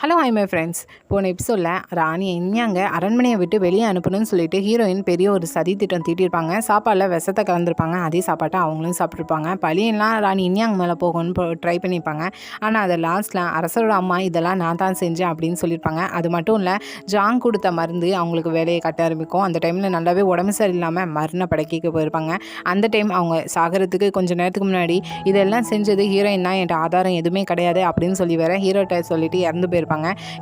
Hello hi my friends. போன எபிசோடில் ராணி இனியாங்க அரண்மனையை விட்டு வெளியே அனுப்பணும்னு சொல்லிட்டு ஹீரோயின் பெரிய ஒரு சதி திட்டம் தீட்டியிருப்பாங்க. சாப்பாடில் விஷத்தை கலந்துருப்பாங்க. அதே சாப்பாட்டை அவங்களும் சாப்பிட்ருப்பாங்க. பழியெல்லாம் ராணி இனியாங்க மேலே போகணும்னு ட்ரை பண்ணியிருப்பாங்க. ஆனால் அதை லாஸ்ட்டில் அரசரோட அம்மா இதெல்லாம் நான் தான் செஞ்சேன் அப்படின்னு சொல்லியிருப்பாங்க. அது மட்டும் இல்லை, ஜாங் கொடுத்த மருந்து அவங்களுக்கு வேலையை கட்ட ஆரம்பிக்கும். அந்த டைமில் நல்லாவே உடம்பு சரியில்லாமல் மரண படைக்க போயிருப்பாங்க. அந்த டைம் அவங்க சாகிறதுக்கு கொஞ்சம் நேரத்துக்கு முன்னாடி இதெல்லாம் செஞ்சது ஹீரோயின் தான், என்கிட்ட ஆதாரம் எதுவுமே கிடையாது அப்படின்னு சொல்லி வேற ஹீரோட்ட சொல்லிட்டு இறந்து போயிருப்பாங்க.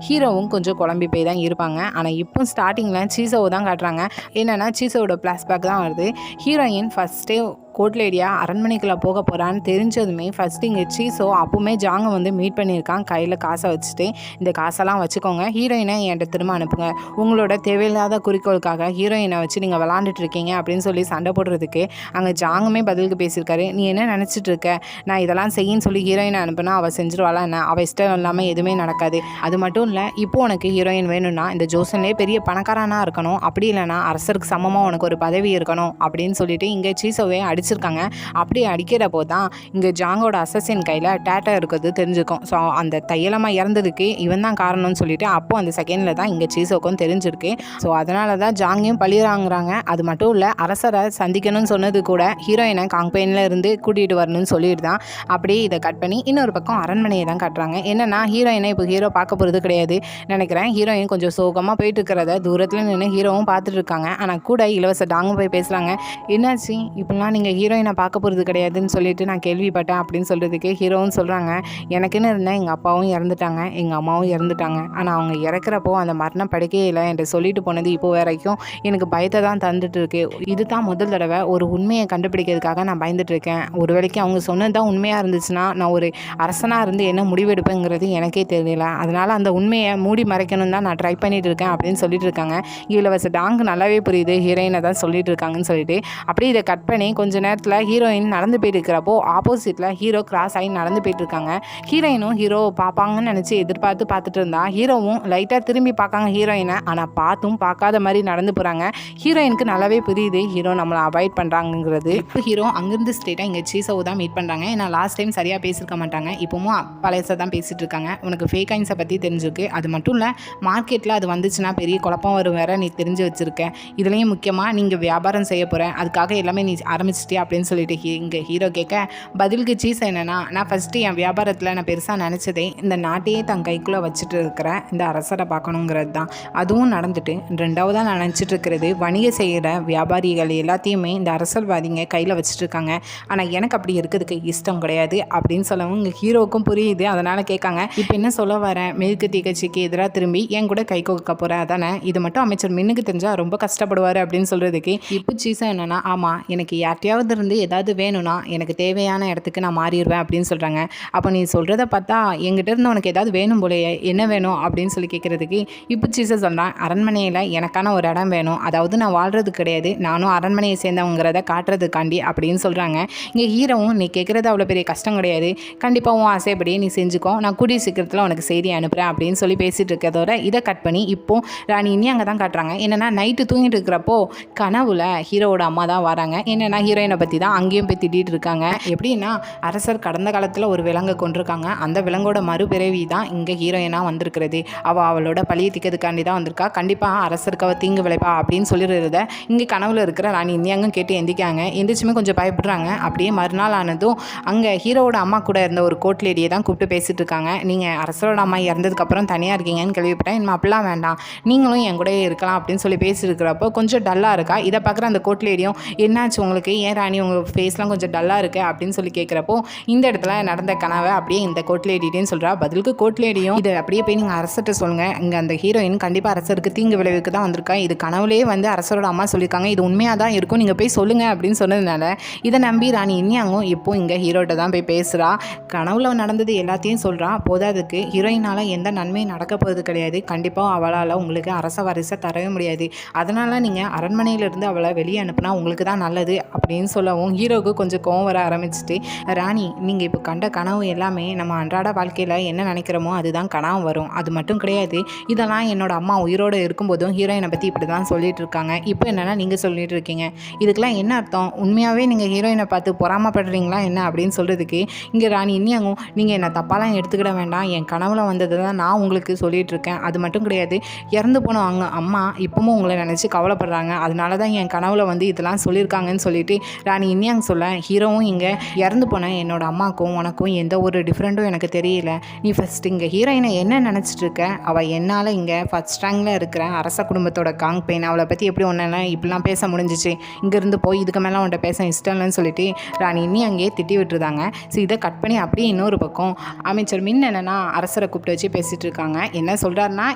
ஹீரோவும் கொஞ்சம் குழம்பி போய் தான் இருப்பாங்க. ஆனால் இப்போ ஸ்டார்டிங்கில் சீசோவை தான் காட்டுறாங்க. என்னென்னா சீசோவோட ஃப்ளாஷ்பேக் தான் வருது. ஹீரோயின் ஃபஸ்ட்டே கோட்லேடியா அரண்மனைக்குள்ளே போக போகிறான்னு தெரிஞ்சதுமே ஃபஸ்ட்டு இங்கே சீசோ அப்போவுமே ஜாங்கை வந்து மீட் பண்ணியிருக்கான். கையில் காசை வச்சுட்டு, இந்த காசெல்லாம் வச்சுக்கோங்க, ஹீரோயினை என்கிட்ட திரும்ப அனுப்புங்க, உங்களோட தேவையில்லாத குறிக்கோளுக்காக ஹீரோயினை வச்சு நீங்கள் விளாண்டுட்டு இருக்கீங்க அப்படின்னு சொல்லி சண்டை போடுறதுக்கு அங்கே ஜாங்குமே பதிலுக்கு பேசியிருக்காரு. நீ என்ன நினச்சிட்டு இருக்க, நான் இதெல்லாம் செய்யின்னு சொல்லி ஹீரோயினை அனுப்புனா அவள் செஞ்சுருவாளா என்ன? அவள் இஷ்டம் இல்லாமல் எதுவுமே நடக்காது. அது மட்டும் இல்லை, இப்போ உனக்கு ஹீரோயின் வேணும்னா இந்த ஜோசன்லேயே பெரிய பணக்காரனாக இருக்கணும், அப்படி இல்லைனா அரசருக்கு சமமாக உனக்கு ஒரு பதவி இருக்கணும் அப்படின்னு சொல்லிட்டு இங்கே சீசோவே அடிச்சிருக்காங்க. அப்படி அடிக்கிறப்போ தான் இங்கே ஜாங்கோட அசசின் கையில் டேட்டா இருக்கிறது தெரிஞ்சுக்கும். ஸோ அந்த தையலமாக இறந்ததுக்கு இவன் தான் காரணம்னு சொல்லிட்டு அப்போ அந்த செகண்டில் தான் இங்கே சீசோக்கும் தெரிஞ்சிருக்கு. ஸோ அதனால தான் ஜாங்கையும் பழிறாங்கிறாங்க. அது மட்டும் இல்லை, அரசரை சந்திக்கணும்னு சொன்னது கூட ஹீரோயினை காங்பெயினில் இருந்து கூட்டிகிட்டு வரணும்னு சொல்லிட்டு தான் அப்படியே இதை கட் பண்ணி இன்னொரு பக்கம் அரண்மனையை தான் காட்டுறாங்க. என்னென்னா ஹீரோயினை இப்போ ஹீரோ பார்க்க போகிறது கிடையாது நினைக்கிறேன். ஹீரோயின் கொஞ்சம் சோகமாக போயிட்டு இருக்கிறத தூரத்தில் நின்று ஹீரோவும் பார்த்துட்டு இருக்காங்க. ஆனால் கூட இலவச டாங்கும் போய் பேசுகிறாங்க. என்னாச்சு இப்படிலாம் நீங்கள் ஹீரோயினை பார்க்க போகிறது கிடையாதுன்னு சொல்லிட்டு நான் கேள்விப்பட்டேன் அப்படின்னு சொல்கிறதுக்கு ஹீரோவும் சொல்கிறாங்க, எனக்குன்னு இருந்தேன் எங்கள் அப்பாவும் இறந்துட்டாங்க, எங்கள் அம்மாவும் இறந்துட்டாங்க. ஆனால் அவங்க இறக்குறப்போ அந்த மரணம் படுக்கையில் என்கிட்ட சொல்லிட்டு போனது இப்போ வரைக்கும் எனக்கு பயத்தை தான் தந்துட்டு இருக்கு. இது தான் முதல் தடவை ஒரு உண்மையை கண்டுபிடிக்கிறதுக்காக நான் பயந்துட்டு இருக்கேன். ஒரு வேளைக்கு அவங்க சொன்னது தான் உண்மையாக இருந்துச்சுன்னா நான் ஒரு அரசனாக இருந்து என்ன முடிவெடுப்பேங்கிறது எனக்கே தெரியல. அதனால் அந்த உண்மையை மூடி மறைக்கணும் தான் நான் ட்ரை பண்ணிட்டு இருக்கேன் அப்படின்னு சொல்லிட்டு இருக்காங்க. இலவச டாங்கு நல்லாவே புரியுது ஹீரோயினை தான் சொல்லிட்டு இருக்காங்கன்னு சொல்லிட்டு அப்படியே இதை கட் பண்ணி கொஞ்ச நேரத்தில் ஹீரோயின் நடந்து போயிட்டு இருக்கிறப்போ ஆப்போசிட்டில் ஹீரோ கிராஸ் ஆகி நடந்து போயிட்டு இருக்காங்க. ஹீரோயினும் ஹீரோ பார்ப்பாங்கன்னு நினச்சி எதிர்பார்த்து பார்த்துட்டு இருந்தா. ஹீரோவும் லைட்டாக திரும்பி பார்க்காங்க ஹீரோயினை. ஆனால் பார்த்தும் பார்க்காத மாதிரி நடந்து போகிறாங்க. ஹீரோயினுக்கு நல்லாவே புரியுது ஹீரோ நம்மளை அவாய்ட் பண்ணுறாங்கிறது. இப்போ ஹீரோ அங்கேருந்து ஸ்ட்ரெயிட்டாக இங்கே சீசோவை தான் மீட் பண்ணுறாங்க. ஏன்னா லாஸ்ட் டைம் சரியாக பேசியிருக்க மாட்டாங்க, இப்போவும் பழையசை தான் பேசிகிட்டு இருக்காங்க. உனக்கு ஃபேக் காயின்ஸை பற்றி தெரிஞ்சிருக்கு, அது மட்டும் இல்லை மார்க்கெட்டில் அது வந்துச்சுன்னா பெரிய குழப்பம் வரும் வேற நீ தெரிஞ்சு வச்சுருக்க. இதுலேயும் முக்கியமாக நீங்கள் வியாபாரம் செய்ய போகிறேன், அதுக்காக எல்லாமே நீ ஆரம்பிச்சிட்டியா அப்படின்னு சொல்லிட்டு இங்கே ஹீரோ கேட்க பதிலுக்கு சீஸ் என்னன்னா, நான் ஃபஸ்ட்டு என் வியாபாரத்தில் நான் பெருசாக நினச்சதே இந்த நாட்டையே தன் கைக்குள்ளே வச்சுட்டு இருக்கிற இந்த அரசரை பார்க்கணுங்கிறது தான். அதுவும் நடந்துட்டு ரெண்டாவதாக நான் நினச்சிட்டு இருக்கிறது வணிக செய்கிற வியாபாரிகள் எல்லாத்தையுமே இந்த அரசியல்வாதிங்க கையில் வச்சுட்டு இருக்காங்க. ஆனால் எனக்கு அப்படி இருக்கிறதுக்கு இஷ்டம் கிடையாது அப்படின்னு சொல்லவும் இங்கே ஹீரோவுக்கும் புரியுது. அதனால் கேட்காங்க, இப்போ என்ன சொல்ல வரேன், மேற்கத்திய கட்சிக்கு எதிராக திரும்பி என் கூட கை கோக்க போகிறேன் அதானே? இது மட்டும் அமைச்சர் மின்னுக்கு தெரிஞ்சால் ரொம்ப கஷ்டப்படுவார் அப்படின்னு சொல்கிறதுக்கு இப்போ சீஸாக என்னென்னா, ஆமாம் எனக்கு யார்ட்டையாவது இருந்து ஏதாவது வேணும்னா எனக்கு தேவையான இடத்துக்கு நான் மாறிடுவேன் அப்படின்னு சொல்கிறாங்க. அப்போ நீ சொல்கிறத பார்த்தா என்கிட்ட இருந்து உனக்கு ஏதாவது வேணும் போலையே, என்ன வேணும் அப்படின்னு சொல்லி கேட்குறதுக்கு இப்போ சீஸை சொல்கிறான், அரண்மனையில் எனக்கான ஒரு இடம் வேணும், அதாவது நான் வாழ்கிறது கிடையாது, நானும் அரண்மனையை சேர்ந்தவங்கிறத காட்டுறதுக்காண்டி அப்படின்னு சொல்கிறாங்க. இங்கே ஹீரோவும் நீ கேட்குறது அவ்வளோ பெரிய கஷ்டம் கிடையாது, கண்டிப்பாக உன் ஆசைப்படியே நீ செஞ்சுக்கோ, நான் கூடிய சீக்கிரத்தில் உனக்கு செய்தி அனுப்புகிறேன் அப்படின்னு சொல்லி பேசிகிட்டு இருக்கிறதோட இதை கட் பண்ணி இப்போது ராணி இனி அங்கே தான் காட்டுறாங்க. என்னென்னா நைட்டு தூங்கிட்டு இருக்கிறப்போ கனவுல ஹீரோவோட அம்மா தான் வராங்க. என்னென்னா ஹீரோயினை பற்றி தான் அங்கேயும் போய் திட்டிகிட்டு இருக்காங்க. எப்படின்னா அரசர் கடந்த காலத்தில் ஒரு விலங்கை கொண்டிருக்காங்க, அந்த விலங்கோட மறுபிறவி தான் இங்கே ஹீரோயினாக வந்திருக்கிறது, அவளோட பழியை திக்கிறதுக்காண்டி தான் வந்திருக்கா, கண்டிப்பாக அரசருக்கு அவள் தீங்கு விளைப்பா அப்படின்னு சொல்லிடுறத இங்கே கனவுல இருக்கிற ராணி இனியாங்க கேட்டு எந்திக்காங்க. எந்திரிச்சுமே கொஞ்சம் பயப்படுறாங்க. அப்படியே மறுநாள் ஆனதும் அங்கே ஹீரோவோட அம்மா கூட இருந்த ஒரு கோட் லேடியை தான் கூப்பிட்டு பேசிட்டு இருக்காங்க. நீங்கள் அரசரோட அம்மா இறந்ததுக்கப்புறம் தனியாக இருக்கீங்கன்னு கேள்விப்பட்டேன், இன்னும் அப்படிலாம் வேண்டாம், நீங்களும் என் கூட இருக்கலாம் அப்படின்னு சொல்லி பேசியிருக்கிறப்போ கொஞ்சம் டல்லாக இருக்கா. இதை பார்க்குற அந்த கோட் லேடியும், என்னாச்சு உங்களுக்கு, ஏன் ராணி உங்கள் ஃபேஸ்லாம் கொஞ்சம் டல்லாக இருக்குது அப்படின்னு சொல்லி கேட்குறப்போ இந்த இடத்துல நடந்த கனவை அப்படியே இந்த கோட் லேடின்னு சொல்கிறா. பதிலுக்கு கோட் லேடியும் இதை அப்படியே போய் நீங்கள் அரசர்கிட்ட சொல்லுங்கள், இங்கே அந்த ஹீரோயின் கண்டிப்பாக அரசருக்கு தீங்கு விளைவுக்கு தான் வந்திருக்கா, இது கனவுலேயே வந்து அரசரோட அம்மா சொல்லியிருக்காங்க, இது உண்மையாக தான் இருக்கும், நீங்கள் போய் சொல்லுங்கள் அப்படின்னு சொன்னதுனால இதை நம்பி ராணி இனியாங்கும் இப்போ இங்கே ஹீரோட்ட தான் போய் பேசுகிறா. கனவுல நடந்தது எல்லாத்தையும் சொல்கிறா. போதாதுக்கு ஹீரோயினால் எந்த நன்மையும் நடக்க போகிறது கிடையாது, கண்டிப்பாக அவளால் உங்களுக்கு அரச வாரிசை தரவே முடியாது, அதனால் நீங்கள் அரண்மனையிலிருந்து அவளை வெளியே அனுப்புனா உங்களுக்கு தான் நல்லது அப்படின்னு அப்படின்னு சொல்லவும் ஹீரோவுக்கு கொஞ்சம் கோவம் வர ஆரம்பிச்சிட்டு, ராணி நீங்கள் இப்போ கண்ட கனவு எல்லாமே நம்ம அன்றாட வாழ்க்கையில் என்ன நினைக்கிறோமோ அதுதான் கனவு வரும், அது மட்டும் கிடையாது. இதெல்லாம் என்னோட அம்மா உயிரோடு இருக்கும்போதும் ஹீரோயினை பற்றி இப்படி தான் சொல்லிட்டு இருக்காங்க. இப்போ என்னென்னா நீங்கள் சொல்லிட்டு இருக்கீங்க, இதுக்கெல்லாம் என்ன அர்த்தம்? உண்மையாகவே நீங்கள் ஹீரோயினை பார்த்து பொறாமப்படுறீங்களா என்ன அப்படின்னு சொல்கிறதுக்கு இங்கே ராணி இன்னியாங்கும், நீங்கள் என்னை தப்பாலாம் எடுத்துக்கிட வேண்டாம், என் கனவுல வந்தது தான் நான் உங்களுக்கு சொல்லிட்டு இருக்கேன். அது மட்டும் கிடையாது, இறந்து போன அவங்க அம்மா இப்பவும் உங்களை நினச்சி கவலைப்படுறாங்க, அதனால தான் என் கனவுல வந்து இதெல்லாம் சொல்லியிருக்காங்கன்னு சொல்லிட்டு ராணி இன்னியாங்க சொல்ல, ஹீரோவும் இங்கே இறந்து போன என்னோட அம்மாவுக்கும் உனக்கும் எந்த ஒரு டிஃப்ரெண்ட்டும் எனக்கு தெரியல. நீ ஃபஸ்ட் இங்கே ஹீரோயினை என்ன நினச்சிட்டு இருக்க? அவள் என்னால் இங்கே ஃபஸ்ட் ரேங்கில் இருக்கிற அரச குடும்பத்தோட காங் பெயின், அவளை பற்றி எப்படி ஒன்றால இப்படிலாம் பேச முடிஞ்சிச்சு, இங்கேருந்து போய் இதுக்கு மேலே உன்ட்ட பேச இஷ்டம் இல்லைன்னு சொல்லிட்டு ராணி இன்னி அங்கேயே திட்டி விட்டுருந்தாங்க. ஸோ இதை கட் பண்ணி அப்படியே இன்னொரு பக்கம் அமைச்சர் மின் என்னன்னா அரசரை கூப்பிட்டு வச்சு பேசிகிட்டு இருக்காங்க. என்ன சொல்கிறாருன்னா,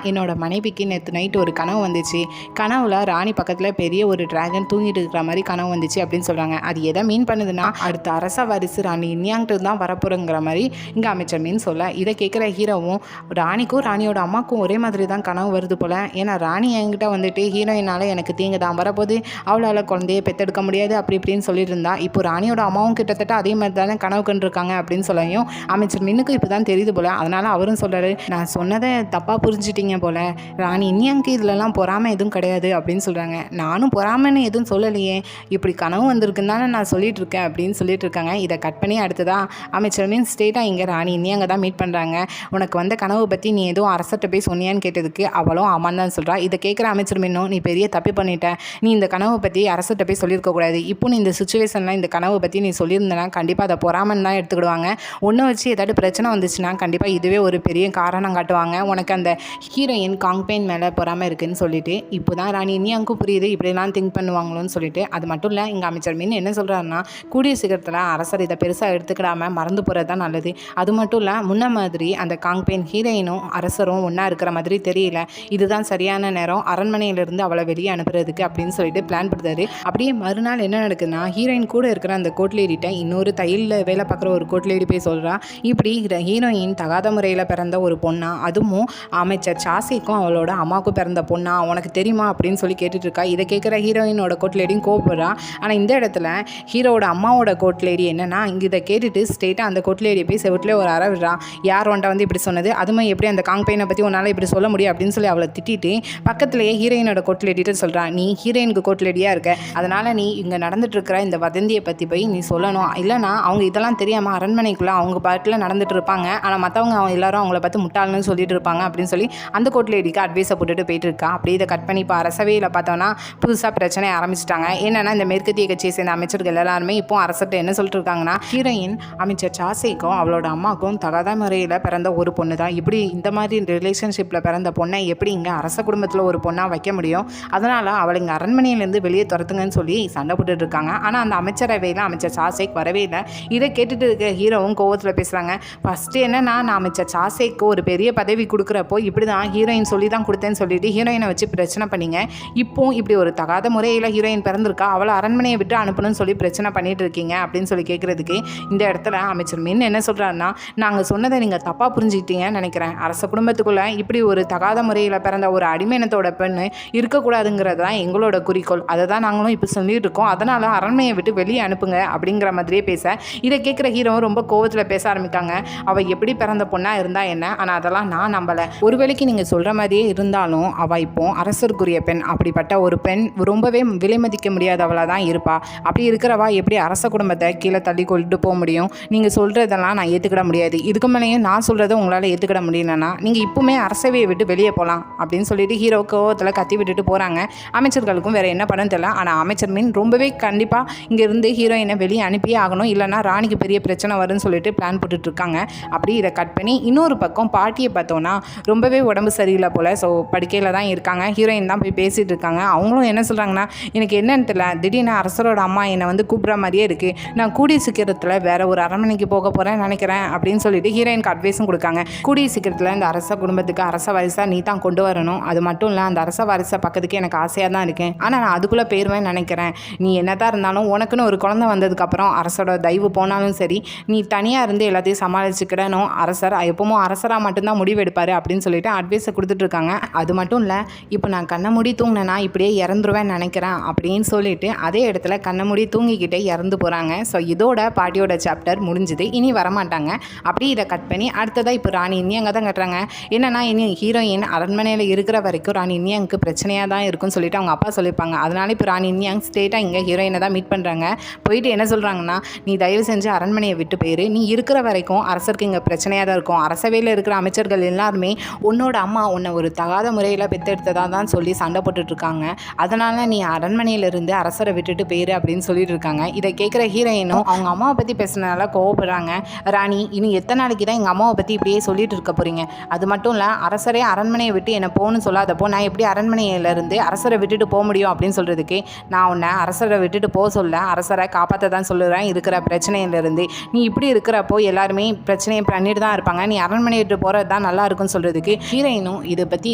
என்னோட மனைவிக்கு நேற்று நைட்டு ஒரு கனவு வந்துச்சு, கனவுல ராணி பக்கத்தில் பெரிய ஒரு டிராகன் தூங்கிட்டு இருக்கிற மாதிரி கனவு வந்துச்சு அப்படின்னு சொல்கிறாங்க. அது எதை மீன் பண்ணுதுன்னா, அடுத்த அரச வாரிசு ராணி இன்னியாங்கிட்டு தான் வரப்போகிறங்கிற மாதிரி இங்கே அமைச்சர் மீன் சொல்ல, இதை கேட்குற ஹீரோவும் ராணிக்கும் ராணியோட அம்மாவுக்கும் ஒரே மாதிரி தான் கனவு வருது போல். ஏன்னா ராணி என்கிட்ட வந்துட்டு ஹீரோயினால் எனக்கு தீங்கு தான் வரப்போது, அவளால் குழந்தைய பெற்றெடுக்க முடியாது அப்படி இப்படின்னு சொல்லிட்டு இருந்தா, இப்போ ராணியோட அம்மாவும் கிட்டத்தட்ட அதே மாதிரி தானே கனவு கண்டிருக்காங்க அப்படின்னு சொல்லையும் அமைச்சர் மின்னுக்கு இப்போ தான் தெரியுது போல். அதனால் அவரும் சொல்கிறாரு, நான் சொன்னதை தப்பாக புரிஞ்சுட்டீங்க போல், ராணி இன்னியாங்க இதிலலாம் பொறாமல் எதுவும் கிடையாது அப்படின்னு சொல்கிறாங்க. நானும் பொறாமன்னு எதுவும் சொல்லலையே, இப்படி கனவு வந்திருக்குன்னு தானே நான் சொல்லிட்டு இருக்கேன் அப்படின்னு சொல்லிட்டு இருக்காங்க. இதை கட் பண்ணி அடுத்ததான் அமைச்சர் மீன் ஸ்டேட்டாக இங்கே ராணி இன்னியாங்க தான் மீட் பண்ணுறாங்க. உனக்கு வந்த கனவு பற்றி நீ எதுவும் அரசர்கிட்ட போய் சொன்னியான்னு கேட்டதுக்கு அவளும் ஆமான்னு தான் சொல்கிறா. இதை கேட்குற அமைச்சர் மீனும், நீ பெரிய தப்பு பண்ணிட்ட, நீ இந்த கனவை பற்றி அரசர்கிட்ட போய் சொல்லியிருக்கக்கூடாது, இப்போ நீ இந்த சுச்சுவேஷனில் இந்த கனவை பற்றி நீ சொல்லியிருந்தனா கண்டிப்பாக அதை பொறாமன்னு தான் எடுத்துக்கிடுவாங்க. ஒன்று வச்சு ஏதாவது பிரச்சனை வந்துச்சுன்னா கண்டிப்பாக இதுவே ஒரு பெரிய காரணம் காட்டுவாங்க, உனக்கு அந்த ஹீரோயின் காங்பெயின் மேலே பொறாமல் இருக்குன்னு சொல்லிட்டு. இப்போ தான் ராணி இன்னியாங்கும் புரியுது இப்படிலாம் திங்க் பண்ணுவாங்களோன்னு சொல்லிட்டு. அது மட்டும் இல்லை, இங்கே அமைச்சர் மீன் என்ன சொல்கிறாருன்னா, கூடிய சீக்கிரத்தில் அரசர் இதை பெருசாக எடுத்துக்கிடாமல் மறந்து போகிறது தான் நல்லது. அது மட்டும் இல்லை, முன்ன மாதிரி அந்த காங்பெயின் ஹீரோயினும் அரசரும் ஒன்றா இருக்கிற மாதிரி தெரியல, இதுதான் சரியான நேரம் அரண்மனையிலிருந்து அவளை வெளியே அனுப்புறதுக்கு அப்படின்னு சொல்லிட்டு பிளான் பண்ணுறாரு. அப்படியே மறுநாள் என்ன நடக்குதுன்னா, ஹீரோயின் கூட இருக்கிற அந்த கோட் லேடிட்ட இன்னொரு தையலில் வேலை பார்க்குற ஒரு கோட் லேடி போய் சொல்கிறா, இப்படி ஹீரோயின் தகாத முறையில் பிறந்த ஒரு பொண்ணா, அதுவும் அமைச்சர் சாசிக்கும் அவளோட அம்மாவுக்கும் பிறந்த பொண்ணா, உனக்கு தெரியுமா அப்படின்னு சொல்லி கேட்டுட்டு இருக்கா. இதை கேட்குற ஹீரோயினோட கோட் லேடியும் கோவப்படுறா. ஆனால் இந்த இடத்துல ஹீரோவோட அம்மாவோட கோட் லேடி என்னன்னா, இங்கே இதை கேட்டுட்டு ஸ்ட்ரெயிட்டாக அந்த கோட் லேடியை போய் செவிட்டில் ஒரு அற விடுறா. யார் ஒன்ட்ட வந்து இப்படி சொன்னது, அதுவும் எப்படி அந்த காங் பெயினை பற்றி உன்னால் இப்படி சொல்ல முடியும் அப்படின்னு சொல்லி அவளை திட்டிட்டு பக்கத்துலேயே ஹீரோயினோட கோட் லேடிட்டு சொல்கிறா, நீ ஹீரோயினுக்கு கோட் லேடியாக இருக்க, அதனால் நீ இங்கே நடந்துட்டு இருக்கிற இந்த வதந்தியை பற்றி போய் நீ சொல்லணும், இல்லைனா அவங்க இதெல்லாம் தெரியாமல் அரண்மனைக்குள்ளே அவங்க பாட்டில் நடந்துட்டு இருப்பாங்க, ஆனால் மற்றவங்க எல்லாரும் அவங்கள பார்த்து முட்டாள்னு சொல்லிட்டு இருப்பாங்க அப்படின்னு சொல்லி அந்த கோட் லேடிக்கு அட்வைஸை போட்டுட்டு போயிட்டு இருக்கா. அப்படி இதை கட் பண்ணி இப்போ அரசவையில் பார்த்தோன்னா புதுசாக பிரச்சனை ஆரம்பிச்சிட்டாங்க. என்னென்னா, இந்த மேற்கத்திய கட்சியை சேர்ந்த அமைச்சர்கள் எல்லாருமே இப்போ அரசர்கிட்ட என்ன சொல்லிட்டு இருக்காங்கன்னா, ஹீரோயின் அமைச்சர் சாசைக்கும் அவளோட அம்மாவுக்கும் தகாத முறையில் பிறந்த ஒரு பொண்ணு தான், இப்படி இந்த மாதிரி ரிலேஷன்ஷிப்பில் பிறந்த பொண்ணை எப்படி இங்கே அரச குடும்பத்தில் ஒரு பொண்ணாக வைக்க முடியும், அதனால் அவளை இங்கே அரண்மனையிலேருந்து வெளியே துரத்துங்கன்னு சொல்லி சண்டை போட்டுட்டு இருக்காங்க. ஆனால் அந்த அமைச்சரவையில் அமைச்சர் சாசைக்கு வரவே இல்லை. இதை கேட்டுட்டு இருக்க ஹீரோவும் கோவத்தில் பேசுகிறாங்க. ஃபஸ்ட்டு என்னன்னா, நான் அமைச்சர் சாசைக்கு ஒரு பெரிய பதவி கொடுக்குறப்போ இப்படி தான் ஹீரோயின் சொல்லி தான் கொடுத்தேன்னு சொல்லிட்டு ஹீரோயினை வச்சு பிரச்சனை பண்ணிங்க, இப்போ இப்படி ஒரு தகாத முறையில் ஹீரோயின் பிறந்திருக்கா, அவளை அரண்மனையை விட்டு அனுப்பணும்னு சொல்லி பிரச்சனை பண்ணிட்டு இருக்கீங்க அப்படின்னு சொல்லி கேட்குறதுக்கு இந்த இடத்துல அமைச்சர் மின் என்ன சொல்கிறாருன்னா, நாங்கள் சொன்னதை நீங்கள் தப்பாக புரிஞ்சுக்கிட்டீங்கன்னு நினைக்கிறேன், அரச குடும்பத்துக்குள்ளே இப்படி ஒரு தகாத முறையில் பிறந்த ஒரு அடிமையினத்தோட பெண்ணு இருக்கக்கூடாதுங்கிறது தான் எங்களோட குறிக்கோள், அதை தான் நாங்களும் இப்போ சொல்லிட்டு இருக்கோம், அதனால் அரண்மனையை விட்டு வெளியே அனுப்புங்க அப்படிங்கிற மாதிரியே பேச இதை கேட்குற ஹீரோ ரொம்ப கோவத்தில் பேச ஆரம்பிக்காங்க. அவள் எப்படி பிறந்த பொண்ணாக இருந்தால் என்ன, ஆனால் அதெல்லாம் நான் நம்பலை, ஒரு வேளைக்கு நீங்கள் சொல்கிற மாதிரியே இருந்தாலும் அவள் இப்போ அரசருக்குரிய பெண், அப்படிப்பட்ட ஒரு பெண் ரொம்பவே விலை மதிக்க முடியாதவளாக தான் இருப்பா, அப்படி இருக்கிறவா எப்படி அரச குடும்பத்தை கீழே தள்ளி கொண்டு போக முடியும், நீங்கள் சொல்கிறதெல்லாம் நான் ஏற்றுக்கிட முடியாது, இதுக்கு மேலேயும் நான் சொல்கிறத உங்களால் ஏற்றுக்கிட முடியலன்னா நீங்கள் இப்போவுமே அரசவையை விட்டு வெளியே போகலாம் அப்படின்னு சொல்லிட்டு ஹீரோ கோவத்தில் கத்தி விட்டுட்டு போகிறாங்க. அமைச்சர்களுக்கும் வேறு என்ன பண்ண தெரியல. ஆனால் அமைச்சர் மீன் ரொம்பவே கண்டிப்பாக இங்கேருந்து ஹீரோயினை வெளியே அனுப்பியே ஆகணும், இல்லைனா ராணிக்கு பெரிய பிரச்சனை வரும்னு சொல்லிட்டு பிளான் போட்டுட்ருக்காங்க. அப்படி இதை கட் பண்ணி இன்னொரு பக்கம் பாட்டியை பார்த்தோன்னா ரொம்பவே உடம்பு சரியில்லை போல், ஸோ படுக்கையில் தான் இருக்காங்க. ஹீரோயின் தான் போய் பேசிகிட்டு இருக்காங்க. அவங்களும் என்ன சொல்கிறாங்கன்னா, எனக்கு என்னன்னு தெரியல, திடீர்னு அரசரோட அம்மா என்னை வந்து கூப்பிட்ற மாதிரியே இருக்குது, நான் கூடிய சீக்கிரத்தில் வேறு ஒரு அரண்மனைக்கு போக போகிறேன்னு நினைக்கிறேன் அப்படின்னு சொல்லிட்டு ஹீரோயினுக்கு அட்வைஸும் கொடுக்காங்க. கூடிய சீக்கிரத்தில் இந்த அரச குடும்பத்துக்கு அரச வாரிசாக நீ தான் கொண்டு வரணும், அது மட்டும் இல்லை அந்த அரச வாரிசை பக்கத்துக்கு எனக்கு ஆசையாக தான் இருக்கேன், ஆனால் நான் அதுக்குள்ளே போயிடுவேன்னு நினைக்கிறேன், நீ என்னதான் இருந்தாலும் உனக்குன்னு ஒரு குழந்தை வந்ததுக்கப்புறம் அரசோட தயவு போனாலும் சரி, நீ தனியாக இருந்து எல்லாத்தையும் சமாளிச்சுக்கிடணும், அரசர் எப்பவும் அரசராக மட்டும்தான் முடிவெடுப்பார் அப்படின்னு சொல்லிட்டு அட்வைஸை கொடுத்துட்ருக்காங்க. அது மட்டும் இல்லை, இப்போ நான் கண்ணை மூடி தூங்கினேன்னா இப்படியே இறந்துருவேன்னு நினைக்கிறேன் அப்படின்னு சொல்லிட்டு அதே இடத்துல கண்ணை கண்ண மூடி தூங்கிக்கிட்டே இறந்து போகிறாங்க. ஸோ இதோட பாட்டியோட சாப்டர் முடிஞ்சுது. இனி வரமாட்டாங்க. அப்படி இதை கட் பண்ணி அடுத்ததாக இப்போ ராணி இன்னியங்க தான் கட்டுறாங்க. என்னென்னா இனி ஹீரோயின் அரண்மனையில் இருக்கிற வரைக்கும் ராணி இன்னியங்க்கு பிரச்சனையாக தான் இருக்குன்னு சொல்லிட்டு அவங்க அப்பா சொல்லியிருப்பாங்க. அதனால இப்போ ராணி இன்னியங் ஸ்ட்ரெயிட்டாக இங்கே ஹீரோயினை தான் மீட் பண்ணுறாங்க. போயிட்டு என்ன சொல்கிறாங்கன்னா, நீ தயவு செஞ்சு அரண்மனையை விட்டு போயிரு, நீ இருக்கிற வரைக்கும் அரசருக்கு இங்கே பிரச்சனையாக தான் இருக்கும், அரசவையில் இருக்கிற அமைச்சர்கள் எல்லாருமே உன்னோட அம்மா உன்னை ஒரு தகாத முறையில் பெற்றெடுத்ததாக தான் சொல்லி சண்டை போட்டுட்ருக்காங்க, அதனால் நீ அரண்மனையிலிருந்து அரசரை விட்டுட்டு போயிரு அப்படின்னு சொல்லிட்டு இருக்காங்க. இதை கேட்குற ஹீரோயினும் அவங்க அம்மாவை பற்றி பேசுனதால கோவப்படுறாங்க. ராணி, இன்னும் எத்தனை நாளைக்கு தான் எங்கள் அம்மாவை பற்றி இப்படியே சொல்லிட்டு இருக்க போகிறீங்க? அது மட்டும் இல்லை, அரசரே அரண்மனையை விட்டு என்னை போகணும்னு சொல்லாதப்போ நான் எப்படி அரண்மனையிலேருந்து அரசரை விட்டுட்டு போக முடியும் அப்படின்னு சொல்கிறதுக்கு, நான் உன்னை அரசரை விட்டுட்டு போக சொல்ல, அரசரை காப்பாற்ற தான் சொல்லுறேன் இருக்கிற பிரச்சனையிலேருந்து. நீ இப்படி இருக்கிறப்போ எல்லாருமே பிரச்சனையை பண்ணிட்டு தான் இருப்பாங்க, நீ அரண்மனை விட்டு போகிறது தான் நல்லா இருக்குன்னு சொல்கிறதுக்கு ஹீரோயினும் இதை பற்றி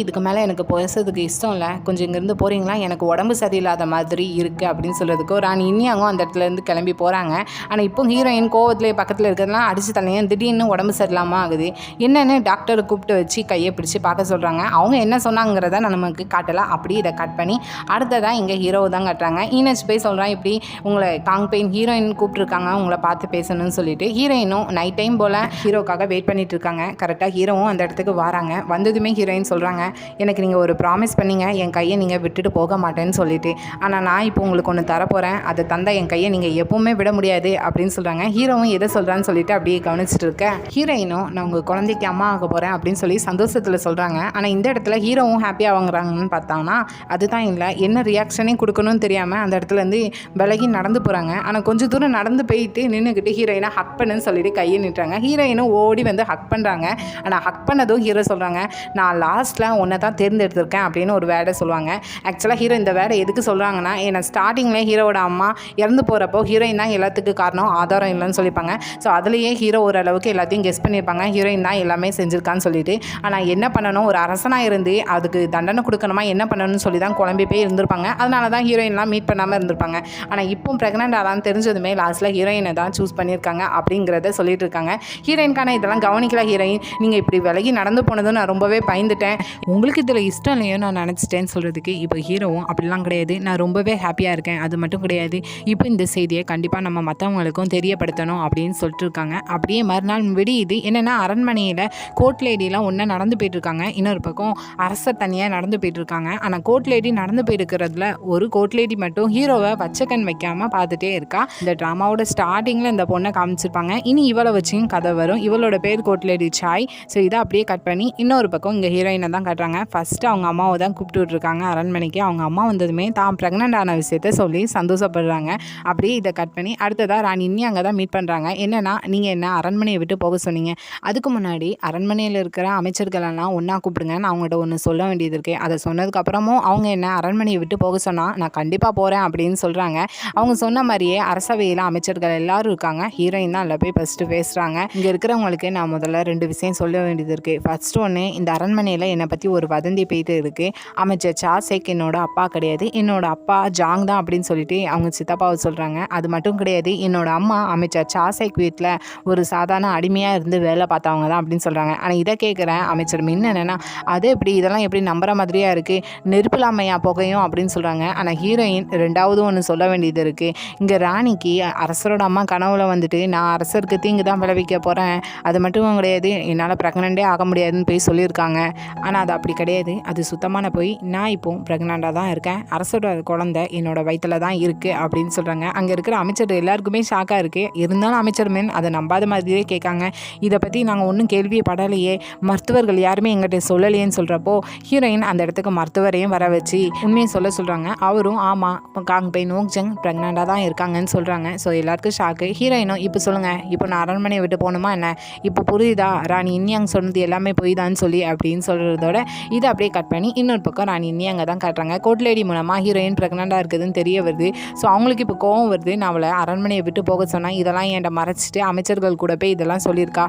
இதுக்கு மேலே எனக்கு பேசுறதுக்கு இஷ்டம் இல்லை, கொஞ்சம் இங்கேருந்து போகிறீங்களா, எனக்கு உடம்பு சரியில்லாத மாதிரி இருக்குது அப்படின்னு சொல்கிறதுக்கு ராணி இன்னியாங்கும் அந்த இடத்துலேருந்து கிளம்பி போகிறாங்க. ஆனால் இப்போ ஹீரோயின் கோவத்தில் பக்கத்தில் இருக்கிறதுலாம் அடித்து தலையும் திடீர்னு உடம்பு சரியில்லாமல் ஆகுது. என்னென்னு டாக்டரை கூப்பிட்டு வச்சு கையை பிடிச்சி பார்க்க சொல்கிறாங்க. அவங்க என்ன சொன்னாங்கிறத நமக்கு காட்டலாம். அப்படி இதை கட் பண்ணி அடுத்ததான் இங்கே ஹீரோவை தான் கட்டுறாங்க. ஈனச் போய் சொல்கிறான், இப்படி உங்களை காங் பெயின் ஹீரோயின் கூப்பிட்ருக்காங்க உங்களை பார்த்து பேசணும்னு சொல்லிட்டு. ஹீரோயினும் நைட் டைம் போல் ஹீரோக்காக வெயிட் பண்ணிட்டு இருக்காங்க. கரெக்டாக ஹீரோவும் அந்த இடத்துக்கு வராங்க. வந்ததுமே ஹீரோயின் சொல்கிறாங்க, எனக்கு நீங்கள் ஒரு ப்ராமிஸ் பண்ணீங்க என் கையை நீங்கள் விட்டுட்டு போக மாட்டேன்னு சொல்லிட்டு, ஆனால் நான் இப்போ உங்களுக்கு ஒன்று தரப்போகிறேன், அதை தந்தால் என் கையை நீங்கள் எப்பவுமே விட முடியாது அப்படின்னு சொல்கிறாங்க. ஹீரோவும் எதை சொல்கிறான்னு சொல்லிட்டு அப்படியே கவனிச்சுட்டு இருக்கேன். ஹீரோயினும் நான் உங்கள் குழந்தைக்கு அம்மா ஆக போகிறேன் அப்படின்னு சொல்லி சந்தோஷத்தில் சொல்கிறாங்க. ஆனால் இந்த இடத்துல ஹீரோவும் ஹாப்பியாக வாங்குறாங்கன்னு பார்த்தாங்கன்னா அதுதான் இல்லை, என்ன ரியாக்ஷனே கொடுக்கணும்னு தெரியாமல் அந்த இடத்துலேருந்து விலகி நடந்து போகிறாங்க. ஆனால் கொஞ்சம் தூரம் நடந்து போயிட்டு நின்றுக்கிட்டு ஹீரோயினை ஹக் பண்ணுன்னு சொல்லிட்டு கையை நிட்டுறாங்க. ஹீரோயினும் ஓடி வந்து ஹக் பண்ணுறாங்க. ஆனால் ஹக் பண்ணதும் ஹீரோ சொல்கிறாங்க, நான் லாஸ்ட்டில் உன்னை தான் தேர்ந்தெடுத்திருக்கேன் அப்படின்னு ஒரு வேர்டை சொல்லுவாங்க. ஆக்சுவலாக ஹீரோ இந்த வேர்டை எதுக்கு சொல்கிறாங்கன்னா, ஏன்னா ஸ்டார்டிங்கில் ஹீரோவோட அம்மா இறந்து போகிறப்போ ஹீரோயின் தான் எல்லாத்துக்கு காரணம், ஆதாரம் இல்லைன்னு சொல்லியிருப்பாங்க. ஸோ அதுலேயே ஹீரோ ஓரளவுக்கு எல்லாத்தையும் கெஸ் பண்ணியிருப்பாங்க, ஹீரோயின் தான் எல்லாமே செஞ்சுருக்கான்னு சொல்லிட்டு. ஆனால் என்ன பண்ணணும், ஒரு அரசனாக இருந்து அதுக்கு தண்டனை கொடுக்கணுமா என்ன பண்ணணும்னு சொல்லி தான் குழம்பி போய் இருந்திருப்பாங்க. அதனால தான் ஹீரோயின்லாம் மீட் பண்ணாமல் இருந்திருப்பாங்க. ஆனால் இப்போ ப்ரெக்னென்ட் ஆகலான்னு தெரிஞ்சதுமே லாஸ்ட்டில் ஹீரோயினை தான் சூஸ் பண்ணியிருக்காங்க அப்படிங்கிறத சொல்லிட்டு இருக்காங்க. ஹீரோயின்கான இதெல்லாம் கவனிக்கல ஹீரோயின், நீங்கள் இப்படி விலகி நடந்து போனதும் நான் ரொம்பவே பயந்துட்டேன், உங்களுக்கு இதில் இஷ்டம் இல்லையோ நான் நினச்சிட்டேன்னு சொல்கிறதுக்கு இப்போ ஹீரோவும் அப்படிலாம் கிடையாது, நான் ரொம்பவே ஹாப்பியாக இருக்கேன், அது மட்டும் கிடையாது, இப்போ இந்த செய்தியை கண்டிப்பாக நம்ம மற்றவங்களுக்கும் தெரியப்படுத்தணும் அப்படின்னு சொல்லிட்டு இருக்காங்க. அப்படியே மறுநாள் விடியுது. என்னென்னா அரண்மனையில் கோர்ட் லேடிலாம் ஒன்றா நடந்து போயிட்டுருக்காங்க, இன்னொரு பக்கம் அரசர் தனியாக நடந்து போயிட்டுருக்காங்க. ஆனால் கோர்ட் லேடி நடந்து போயிருக்கிறதுல ஒரு கோர்ட் லேடி மட்டும் ஹீரோவை வச்சக்கன் வைக்காமல் பார்த்துட்டே இருக்கா. இந்த ட்ராமாவோட ஸ்டார்டிங்கில் இந்த பொண்ணை காமிச்சிருப்பாங்க. இனி இவளை வச்சும் கதை வரும். இவளோட பேர் கோர்ட் லேடி சாய். ஸோ இதை அப்படியே கட் பண்ணி இன்னொரு பக்கம் இங்கே ஹீரோயினை தான் காட்டுறாங்க. ஃபஸ்ட்டு அவங்க அம்மாவை தான் கூப்பிட்டு விட்ருக்காங்க அரண்மனைக்கு. அவங்க அம்மா வந்ததுமே தான் ப்ரெக்னென்ட் ஆன விஷயத்த சொல்லி சந்தோஷப்படுறாங்க. அப்படியே இதை கட் பண்ணி அடுத்ததாக ராணி இன்னி அங்கே தான் மீட் பண்ணுறாங்க. என்னென்னா, நீங்கள் என்ன அரண்மனையை விட்டு போக சொன்னீங்க, அதுக்கு முன்னாடி அரண்மனையில் இருக்கிற அமைச்சர்களெல்லாம் ஒன்றா கூப்பிடுங்க, நான் அவங்கள்ட்ட ஒன்று சொல்ல வேண்டியது இருக்குது. அதை சொன்னதுக்கப்புறமும் அவங்க என்ன அரண்மனையை விட்டு போக சொன்னால் நான் கண்டிப்பாக போகிறேன் அப்படின்னு சொல்கிறாங்க. அவங்க சொன்ன மாதிரியே அரசவையில் அமைச்சர்கள் எல்லாரும் இருக்காங்க. ஹீரோயின் தான் அதில் போய் ஃபஸ்ட்டு பேசுகிறாங்க. இங்கே இருக்கிறவங்களுக்கு நான் முதல்ல 2 விஷயம் சொல்ல வேண்டியது இருக்குது. ஃபஸ்ட்டு ஒன்று, இந்த அரண்மனையில் என்னை பற்றி ஒரு வதந்தி போயிட்டு இருக்குது. அமைச்சர் சாசேக் என்னோட அப்பா கிடையாது, என்னோட அப்பா ஜாங் தான் அப்படின்னு சொல்லிட்டு அவங்க சித்தப்பாவை சொல்கிறாங்க. அது மட்டும் கிடையாது, என்னோட அம்மா அமைச்சர் சாசேக் வீட்டில் ஒரு சாதாரண அடிமையாக இருந்து வேலை பார்த்தவங்க தான் அப்படின்னு சொல்கிறாங்க. ஆனால் இதை கேட்குறேன் அமைச்சர் மின் என்னென்னா, அது எப்படி, இதெல்லாம் எப்படி நம்புற மாதிரியாக இருக்குது, நெருப்பிலாமையா புகையும் அப்படின்னு சொல்கிறாங்க. ஆனால் ஹீரோயின் ரெண்டாவது ஒன்று சொல்ல வேண்டியது இருக்குது. இங்கே ராணிக்கு அரசரோட அம்மா கனவுல வந்துட்டு நான் அரசருக்கு தீங்கு தான் விளைவிக்க போகிறேன், அது மட்டும் கிடையாது, என்னால் ப்ரெக்னென்ட்டே ஆக முடியாதுன்னு போய் சொல்லியிருக்காங்க. ஆனால் அது அப்படி கிடையாது, அது சுத்தமான போய், நான் இப்போ ப்ரெக்னெண்ட்டாக தான் இருக்கேன், அரசரோட குழந்தை என்னோட வயிற்றில் தான் இருக்குது அப்படின்னு சொல்கிறாங்க. அங்கே இருக்கிற அமைச்சர் எல்லாருக்குமே ஷாக்காக இருக்குது. இருந்தாலும் அமைச்சர் மேன் அதை நம்பாத மாதிரியே கேட்காங்க. இதை பற்றி நாங்கள் ஒன்றும் கேள்வியை படலையே, மருத்துவர்கள் யாருமே எங்கிட்ட சொல்லலையேன்னு சொல்கிறப்போ ஹீரோயின் அந்த இடத்துக்கு மருத்துவரையும் வர வச்சு உண்மையை சொல்கிறாங்க. அவரும் ஆமாம், காங் பெயின் ஓக்ஜங் ப்ரெக்னெண்ட்டாக தான் இருக்காங்கன்னு சொல்கிறாங்க. ஸோ எல்லாருக்கும் ஷாக்கு. ஹீரோயினும் இப்போ சொல்லுங்கள், இப்போ நான் அரண்மனையை விட்டு போகணுமா என்ன, இப்போ புரியுதா ராணி இன்னியாங் சொன்னது எல்லாமே போய் தான் சொல்லி அப்படின்னு சொல்கிறதோட இதை அப்படியே கட் பண்ணி இன்னொரு பக்கம் ராணி இன்னியாங்க தான் காட்டுறாங்க. கோர்ட் லேடி மூலமாக ஹீரோயின் ப்ரெக்னெண்ட்டாக இருக்குதுன்னு தெரிய வருது. ஸோ அவங்களுக்கு இப்போ கோவம் வருது, நான் அவளை அரண்மனையை விட்டு போக சொன்னால் இதெல்லாம் என்கிட்ட மறைச்சிட்டு அமைச்சர்கள் கூட போய் இதெல்லாம் சொல்லியிருக்கா,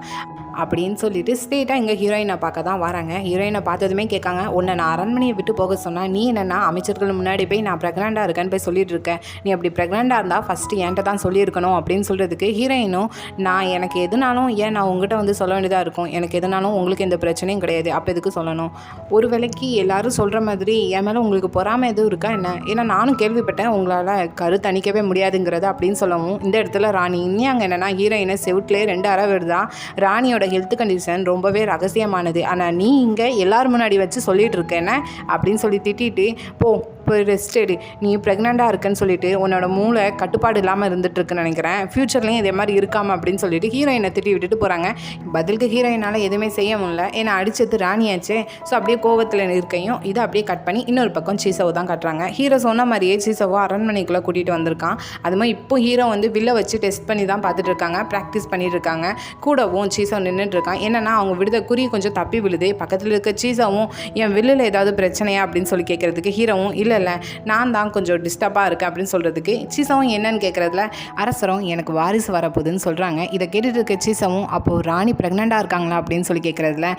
அப்படின்னு சொல்லிட்டு ஸ்ட்ரெயிட்டாக இங்கே ஹீரோயினை பார்க்க தான் வராங்க. ஹீரோயினை பார்த்ததுமே கேட்காங்க, உன்னை நான் அரண்மனையை விட்டு போக சொன்னால் நீ என்னென்னா அமைச்சர்கள் முன்னாடி போய் நான் ப்ரெக்னெண்ட்டாக இருக்கேன்னு போய் சொல்லிட்டு இருக்கேன். நீ அப்படி ப்ரெக்னெண்ட்டாக இருந்தால் ஃபஸ்ட்டு என்கிட்ட தான் சொல்லியிருக்கணும் அப்படின்னு சொல்கிறதுக்கு ஹீரோயினும், நான் எனக்கு எதுனாலும் ஏன் நான் உங்கள்கிட்ட வந்து சொல்ல வேண்டியதாக இருக்கும், எனக்கு எதுனாலும் உங்களுக்கு எந்த பிரச்சனையும் கிடையாது, அப்போ எதுக்கு சொல்லணும், ஒரு வேளைக்கு எல்லாரும் சொல்கிற மாதிரி என் மேலே உங்களுக்கு பொறாமை எதுவும் இருக்கா என்ன, ஏன்னா நானும் கேள்விப்பட்டேன் உங்களால் கருத்து அணிக்கவே முடியாதுங்கிறது அப்படின்னு சொல்லவும் இந்த இடத்துல ராணி இன்யாங் என்னென்னா ஹீரோயினை செவுட்லேயே 2 அறை வருதான். ராணியோட ஹெல்த் கண்டிஷன் ரொம்பவே ரகசியமானது, ஆனால் நீ இங்கே எல்லாரும் முன்னாடி வச்சு சொல்லிட்டு இருக்கேன்னு அப்படின்னு சொல்லி திட்டிட்டு போய் ரெஸ்ட் எடு, நீ ப்ரெக்னெண்ட்டாக இருக்குன்னு சொல்லிட்டு உன்னோட மூளை கட்டுப்பாடு இல்லாமல் இருந்துகிட்ருக்குன்னு நினைக்கிறேன், ஃப்யூச்சர்லேயும் இதே மாதிரி இருக்காமல் அப்படின்னு சொல்லிட்டு ஹீரோயினை திட்டி விட்டுட்டு போகிறாங்க. பதிலுக்கு ஹீரோயினால் எதுவுமே செய்ய முடியல, ஏன்னா அடிச்சது ராணியாச்சு. ஸோ அப்படியே கோவத்தில் இருக்கையும் இதை அப்படியே கட் பண்ணி இன்னொரு பக்கம் சீசவை தான் கட்டுறாங்க. ஹீரோ சொன்ன மாதிரியே சீசவை அரண்மனைக்குள்ளே கூட்டிகிட்டு வந்திருக்கான். அது மாதிரி இப்போ ஹீரோ வந்து வில்லை வச்சு டெஸ்ட் பண்ணி தான் பார்த்துட்டு இருக்காங்க, ப்ராக்டிஸ் பண்ணிட்டு இருக்காங்க. கூடவும் சீசவ் நின்றுட்டு இருக்கான். என்னன்னா அவங்க விடுத குறி கொஞ்சம் தப்பி விழுது. பக்கத்தில் இருக்க சீசவும் என் வில்லில் ஏதாவது பிரச்சனையா அப்படின்னு சொல்லி கேட்குறதுக்கு ஹீரோவும் இல்லை நான் தான் கொஞ்சம் டிஸ்டர்பாக இருக்கேன் அப்படின்னு சொல்கிறதுக்கு சீசவும் என்னன்னு கேட்குறதுல அரசரும் எனக்கு வாரிசு வரப்போகுதுன்னு சொல்கிறாங்க. இதை கேட்டுட்டு இருக்க சீசவும் அப்போது ராணி ப்ரெக்னெண்ட்டாக இருக்காங்களா அப்படின்னு சொல்லி கேட்குறதுல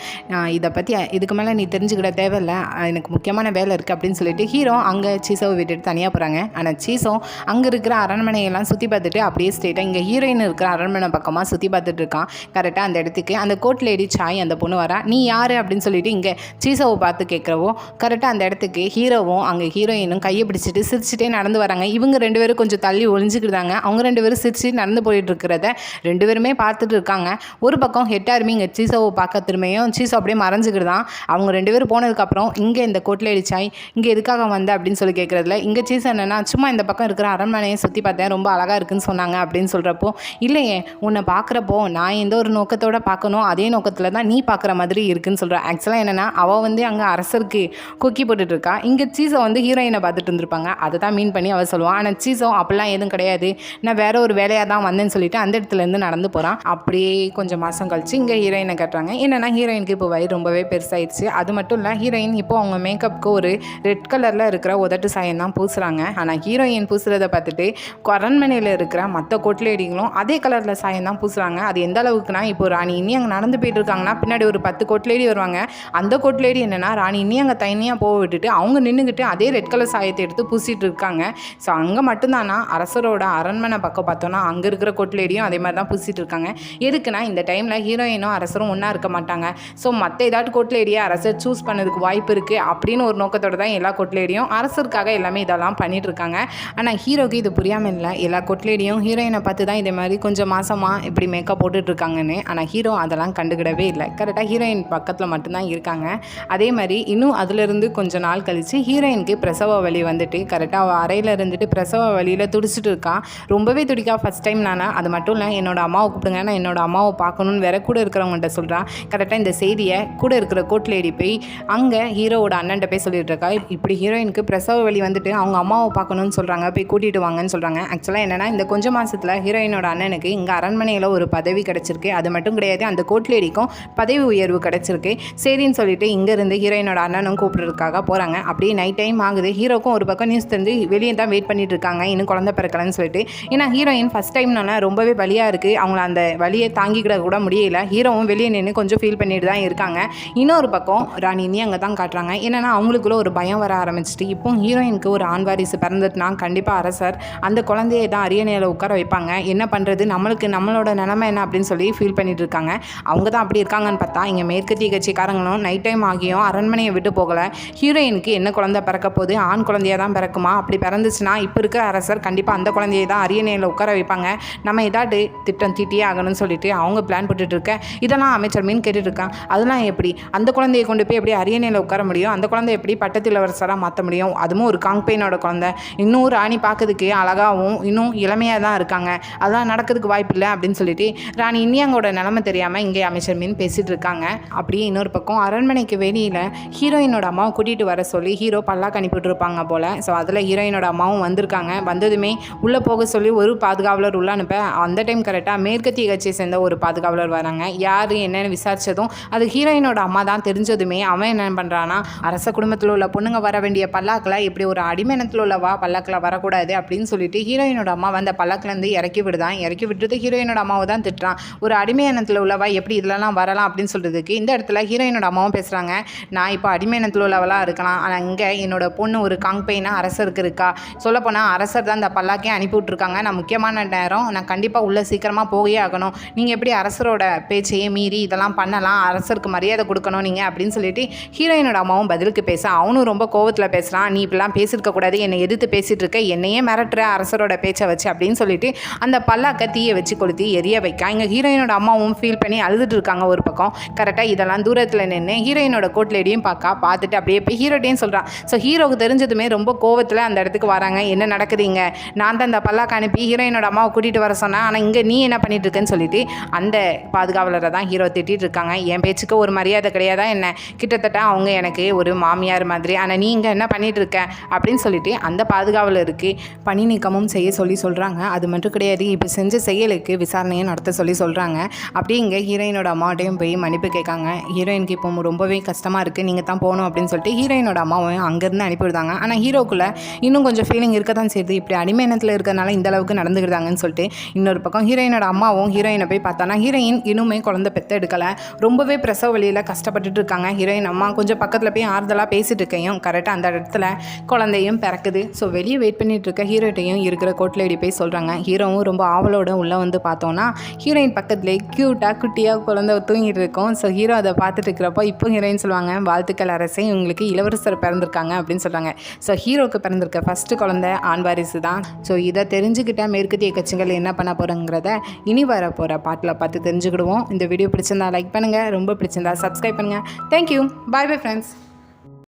இதை பற்றி இதுக்கு மேலே நீ தெரிஞ்சுக்கிட தேவையில்லை, எனக்கு முக்கியமான வேலை இருக்குது அப்படின்னு சொல்லிட்டு ஹீரோ அங்கே சீசவை விட்டுட்டு தனியாக போகிறாங்க. ஆனால் சீசோ அங்கே இருக்கிற அரண்மனையெல்லாம் சுற்றி பார்த்துட்டு அப்படியே ஸ்ட்ரெயிட்டாக இங்கே ஹீரோயின் இருக்கிற அரண்மனை பக்கமாக சுற்றி பார்த்துட்டு இருக்கான். கரெக்டாக அந்த இடத்துக்கு அந்த கோட் லேடி சாய் அந்த பொண்ணு வரா. நீ யார் அப்படின்னு சொல்லிட்டு இங்கே சீசோவை பார்த்து கேட்குறவோ கரெக்டாக அந்த இடத்துக்கு ஹீரோவும் அங்கே ஹீரோயினும் கையை பிடிச்சிட்டு சிரிச்சுட்டே நடந்து வராங்க. இவங்க 2 பேரும் கொஞ்சம் தள்ளி ஒளிஞ்சுக்கிட்டாங்க. அவங்க 2 பேரும் சிரிச்சு நடந்து போயிட்டு இருக்கிறத 2 பேருமே பார்த்துட்டு இருக்காங்க. ஒரு பக்கம் ஹெட் ஆர்மி இங்கே சீசோவை பார்க்க திரும்பியும் சீசோ அப்படியே மறைஞ்சிக்கிட்டுதான். அவங்க 2 பேரும் போனதுக்கப்புறம் இங்கே இந்த கோட்டில் அடிச்சாய் இங்கே எதுக்காக வந்த அப்படின்னு சொல்லி கேட்குறதுல இங்கே சீசோ என்னென்னா சும்மா இந்த பக்கம் இருக்கிற அரண்மனையை சுற்றி பார்த்தேன், ரொம்ப அழகாக இருக்குன்னு சொன்னாங்க அப்படின்னு சொல்கிறப்போ இல்லையே உன்னை பார்க்குறப்போ நான் எந்த ஒரு நோக்கத்தோடு பார்க்கணும் அதே நோக்கத்தில் தான் நீ பார்க்குற மாதிரி இருக்குன்னு சொல்கிறேன். ஆக்சுவலாக என்னென்னா அவள் வந்து அங்கே அரசருக்கு கொக்கி போட்டுட்டு இருக்கா. இங்கே சீசோ வந்து ஹீரோயினை பார்த்துட்டு இருந்திருப்பாங்க, அதை தான் மீன் பண்ணி அவள் சொல்லுவான். ஆனால் சீசோ அப்படிலாம் எதுவும் கிடையாது, நான் வேற ஒரு வேலையாக தான் வந்தேன்னு சொல்லிட்டு அந்த இடத்துலேருந்து நடந்து போகிறான். அப்படியே கொஞ்சம் மாதம் கழிச்சு இங்கே ஹீரோயினை கட்டுறாங்க. என்னென்னா ஹீரோயினுக்கு இப்போ வயிறு ரொம்பவே பெருசாயிடுச்சு. அது மட்டும் இல்லை ஹீரோயின் இப்போ அவங்க மேக்கப்புக்கு ஒரு ரெட் கலரில் இருக்கிற உதட்டு சாயம் தான் பூசுகிறாங்க. ஆனால் ஹீரோயின் பூசுறதை பார்த்துட்டு அரண்மனையில் இருக்கிற மற்ற கோட்லேடிகளும் அதே கலரில் சாயம் தான் பூசுகிறாங்க. அது எந்த அளவுக்குனா இப்போ ராணி இனி அங்கே நடந்து போயிட்டு இருக்காங்கன்னா பின்னாடி ஒரு 10 கோட்லேடி வருவாங்க. அந்த கோட்லேடி என்னென்னா ராணி இனி அங்கே தனியாக போக விட்டுட்டு அவங்க நின்றுக்கிட்டு அதே ரெட் கலர் சாயத்தை எடுத்து பூசிட்டு இருக்காங்க. ஸோ அங்கே மட்டும்தானா அரசரோட அரண்மனை பக்கம் பார்த்தோன்னா அங்கே இருக்கிற கோட்லேடியும் அதே மாதிரி தான் பூசிட்டு இருக்காங்க. எதுக்குன்னா இந்த டைமில் ஹீரோயினும் அரசரும் ஒன்றா இருக்க மாட்டாங்க. ஸோ மற்ற ஏதாவது கோட்லேடியை அரசர் சூஸ் பண்ணதுக்கு வாய்ப்பு இருக்குது அப்படின்னு ஒரு நோக்கத்தோடு தான் எல்லா கோட்லேடியும் அரசருக்காக எல்லாமே இதெல்லாம் பண்ணிட்டு இருக்காங்க. ஆனால் ஹீரோக்கு இது புரியாமல் இல்லை. எல்லா கோட்லேடியும் ஹீரோயினை பார்த்து தான் இதே மாதிரி கொஞ்சம் மாசமாக இப்படி மேக்கப் போட்டுட்ருக்காங்கன்னு. ஆனால் ஹீரோ அதெல்லாம் கண்டுக்கிடவே இல்லை. கரெக்டாக ஹீரோயின் பக்கத்தில் மட்டும்தான் இருக்காங்க. அதே மாதிரி இன்னும் அதிலிருந்து கொஞ்சம் நாள் கழித்து ஹீரோயினுக்கு பிரசவ வலி வந்துட்டு கரெக்டாக அவள் அறையில் இருந்துட்டு பிரசவ வலியில் துடிச்சிட்டு இருக்கா. ரொம்பவே துடிக்கா. ஃபஸ்ட் டைம் அது மட்டும் இல்லை என்னோடய அம்மாவை கூப்பிடுங்க, நான் என்னோடய அம்மாவை பார்க்கணுன்னு வேற கூட இருக்கிறவங்கள்ட்ட சொல்கிறான். கரெக்டாக இந்த செய்தியை கூட இருக்கிற கோட்லேடி போய் அங்கே ஹீரோவோட அண்ணன்ட்ட போய் சொல்லிட்டு இருக்கா. இப்படி ஹீரோயினுக்கு பிரசவ வலி வந்துட்டு அவங்க அம்மாவை பார்க்கணுன்னு சொல்கிறாங்க, போய் கூட்டிகிட்டு வாங்கன்னு சொல்கிறாங்க. ஆக்சுவலாக என்னென்னா இந்த கொஞ்சம் மாதத்தில் ஹீரோயினோட அண்ணனுக்கு இங்கே அரண்மனையில் ஒரு பதவி கிடச்சிருக்கு. அது மட்டும் கிடையாது, அந்த கோட்லேடிக்கும் பதவி உயர்வு கிடச்சிருக்கு. சரின்னு சொல்லிட்டு இங்கேருந்து ஹீரோயினோட அண்ணனும் கூப்பிட்றதுக்காக போகிறாங்க. அப்படியே நைட் டைம் ஆகுது. ஹீரோக்கும் ஒரு பக்கம் நியூஸ் தெரிஞ்சு வெளியே தான் வெயிட் பண்ணிட்டு இருக்காங்க, இன்னும் குழந்தை பிறக்கலன்னு சொல்லிட்டு. ஏன்னா ஹீரோயின் ஃபஸ்ட் டைம்னால ரொம்பவே வலியாக இருக்குது, அவங்கள அந்த வலியை தாங்கிக்கிட கூட முடியல. ஹீரோவும் வெளியே நின்று கொஞ்சம் ஃபீல் பண்ணிட்டு தான் இருக்காங்க. இன்னொரு பக்கம் ராணி இனி அங்கே தான் காட்டுறாங்க. என்னென்னா அவங்களுக்குள்ள ஒரு பயம் வர ஆரம்பிச்சிட்டு இப்போ ஹீரோயினுக்கு ஒரு ஆண் வாரிசு பிறந்ததுனா கண்டிப்பாக அரசர் அந்த குழந்தையை தான் அரியணையில் உட்கார வைப்பாங்க. என்ன பண்ணுறது, நம்மளோட நிலைமை என்ன அப்படின்னு சொல்லி ஃபீல் பண்ணிட்டு இருக்காங்க. அவங்க தான் அப்படி இருக்காங்கன்னு பார்த்தா இங்கே மேற்கத்திய கட்சிக்காரங்களும் நைட் டைம் ஆகியும் அரண்மனையை விட்டு போகலை. ஹீரோயினுக்கு என்ன குழந்தை பிறக்க போது, ஆண் குழந்தையாக தான் பிறக்குமா, அப்படி பிறந்துச்சுன்னா இப்போ இருக்கிற அரசர் கண்டிப்பாக அந்த குழந்தையை தான் அரியணையில் உட்கார வைப்பாங்க, நம்ம ஏதாவது திட்டம் தீட்டியே ஆகணும்னு சொல்லிட்டு அவங்க பிளான் போட்டுட்டு இருக்க. இதெல்லாம் அமைச்சர் மீன் கேட்டுட்டு இருக்கான். அதெல்லாம் எப்படி அந்த குழந்தையை கொண்டு போய் எப்படி அரியணையில் உட்கார முடியும், அந்த குழந்தை எப்படி பட்டத்தில் இளவரசராக மாற்ற முடியும், அதுவும் ஒரு காங்பெயினோட குழந்தை, இன்னும் ராணி பார்க்கறதுக்கு அழகாகவும் இன்னும் இளமையாக தான் இருக்காங்க, அதெல்லாம் நடக்கிறதுக்கு வாய்ப்பு இல்லை அப்படின்னு சொல்லிட்டு ராணி இனியாங்கோட நிலைமை தெரியாமல் இங்கே அமைச்சர் மீன் பேசிகிட்டு இருக்காங்க. அப்படியே இன்னொரு பக்கம் அரண்மனைக்கு வெளியில் ஹீரோயினோட அம்மாவை கூட்டிகிட்டு வர சொல்லி ஹீரோ பல்லாக்கு அனுப்பி கேள்விப்பட்டிருப்பாங்க போல். ஸோ அதில் ஹீரோயினோட அம்மாவும் வந்திருக்காங்க. வந்ததுமே உள்ளே போக சொல்லி ஒரு பாதுகாவலர் உள்ள அனுப்ப அந்த டைம் கரெக்டாக மேற்கத்திய கட்சியை சேர்ந்த ஒரு பாதுகாவலர் வராங்க. யார் என்னென்னு விசாரித்ததும் அது ஹீரோயினோட அம்மா தான். தெரிஞ்சதுமே அவன் என்ன பண்ணுறான்னா, அரச குடும்பத்தில் உள்ள பொண்ணுங்க வர வேண்டிய பல்லாக்கில் இப்படி ஒரு அடிமைனத்தில் உள்ளவா பல்லாக்கில் வரக்கூடாது அப்படின்னு சொல்லிட்டு ஹீரோயினோட அம்மா அந்த பல்லாக்கிலேருந்து இறக்கி விடுதான். இறக்கி விட்டுட்டு ஹீரோயினோட அம்மாவை தான் திட்டுறான். ஒரு அடிமையானத்தில் உள்ளவா எப்படி இதெல்லாம் வரலாம் அப்படின்னு சொல்கிறதுக்கு இந்த இடத்துல ஹீரோயினோட அம்மாவும் பேசுகிறாங்க. நான் இப்போ அடிமையானத்தில் உள்ளவளாக இருக்கலாம், ஆனால் இங்கே என்னோட பொண்ணு ஒரு காங்பெயினா அரசருக்கு இருக்கா. சொல்லப்போனால் அரசர் தான் இந்த பல்லாக்கே அனுப்பி விட்ருக்காங்க. நான் முக்கியமான நேரம், நான் கண்டிப்பாக உள்ளே சீக்கிரமாக போயே ஆகணும். நீங்கள் எப்படி அரசரோட பேச்சையே மீறி இதெல்லாம் பண்ணலாம், அரசருக்கு மரியாதை கொடுக்கணும் நீங்கள் அப்படின்னு சொல்லிட்டு ஹீரோயினோட அம்மாவும் பதிலுக்கு பேச அவனும் ரொம்ப கோவத்தில் பேசுகிறான். நீ இப்படிலாம் பேசியிருக்கக்கூடாது, என்னை எதிர்த்து பேசிகிட்டு இருக்க, என்னையே மிரட்டுற அரசரோட பேச்சை வச்சு அப்படின்னு சொல்லிட்டு அந்த பல்லாக்க தீயை வச்சு கொளுத்தி எரிய வைக்க இங்கே ஹீரோயினோட அம்மாவும் ஃபீல் பண்ணி அழுதுட்டு இருக்காங்க ஒரு பக்கம். கரெக்டாக இதெல்லாம் தூரத்தில் நின்று ஹீரோயினோட கோட்லேடியும் பார்த்துட்டு அப்படியே போய் ஹீரோட்டையும் சொல்கிறான். ஸோ ஹீரோவுக்கு தெரிஞ்சதுமே ரொம்ப கோவத்தில் அந்த இடத்துக்கு வராங்க. என்ன நடக்குதுங்க, நான் தான் அந்த பல்லாக்க அனுப்பி ஹீரோயினோட அம்மாவை கூட்டிகிட்டு வர சொன்னேன், ஆனால் இங்கே நீ என்ன பண்ணிட்டு இருக்கேன்னு சொல்லிட்டு அந்த பாதுகாவலரை தான் ஹீரோ திட்டிகிட்டு இருக்காங்க. என் பேச்சுக்கு ஒரு மரியாதை கிடையாதா என்ன, கிட்டத்தட்ட அவங்க எனக்கு ஒரு மாமியார் மாதிரி, ஆனால் நீ இங்கே என்ன பண்ணிட்டு இருக்க அப்படின்னு சொல்லிட்டு அந்த பாதுகாவலருக்கு பணி நீக்கமும் செய்ய சொல்கிறாங்க. அது மட்டும் கிடையாது, இப்போ செஞ்ச செயலுக்கு விசாரணையை நடத்த சொல்கிறாங்க. அப்படியே இங்கே ஹீரோயினோட அம்மாட்டையும் போய் மன்னிப்பு கேட்காங்க. ஹீரோயினுக்கு இப்போ ரொம்பவே கஷ்டமாக இருக்குது, நீங்கள் தான் போகணும் அப்படின்னு சொல்லிட்டு ஹீரோயினோட அம்மாவும் அங்கேருந்து அனுப்பிவிடுதாங்க. ஆனால் ஹீரோக்குள்ளே இன்னும் கொஞ்சம் ஃபீலிங் இருக்க தான் செய்யுது, இப்படி அடிமையினத்தில் இருக்கிறதுனால இந்த அளவுக்கு நடந்துக்கிட்டாங்கன்னு சொல்லிட்டு. இன்னொரு பக்கம் ஹீரோயினோட அம்மாவும் ஹீரோயினை போய் பார்த்தானா ஹீரோயின் இன்னுமே குழந்தை பெற்று எடுக்கலை, ரொம்பவே பிரசவ வழியில் கஷ்டப்பட்டுட்டு இருக்காங்க. ஹீரோயின் அம்மா கொஞ்சம் பக்கத்தில் போய் ஆறுதலாக பேசிகிட்டு இருக்கையும் கரெக்டாக அந்த இடத்துல குழந்தையும் பிறக்குது. ஸோ வெளியே வெயிட் பண்ணிட்டு இருக்க ஹீரோட்டையும் இருக்கிற கோட்லேடி போய் சொல்கிறாங்க. ஹீரோவும் ரொம்ப ஆவலோட உள்ளே வந்து பார்த்தோன்னா ஹீரோயின் பக்கத்துலேயே க்யூட்டாக குட்டியாக குழந்தை தூங்கிட்டு இருக்கும். ஸோ ஹீரோ அதை பார்த்துட்டு இருக்கிறப்போ இப்போ ஹீரோயின் சொல்லுவாங்க, வாழ்த்துக்கள் அரசே, உங்களுக்கு இளவரசர் பிறந்திருக்காங்க அப்படின்னு சொல்கிறாங்க. ஸோ ஹீரோவுக்கு பிறந்திருக்க ஃபஸ்ட்டு குழந்தை ஆண் வாரிசு தான். ஸோ இதை தெரிஞ்சுக்கிட்டால் மேற்கத்திய கட்சிகள் என்ன பண்ண போகிறோங்கிறத இனி வர போகிற பாட்டில் பார்த்து தெரிஞ்சுக்கிடுவோம். இந்த வீடியோ பிடிச்சிருந்தா லைக் பண்ணுங்கள், ரொம்ப பிடிச்சிருந்தா சப்ஸ்கிரைப் பண்ணுங்கள். Thank you, bye bye friends.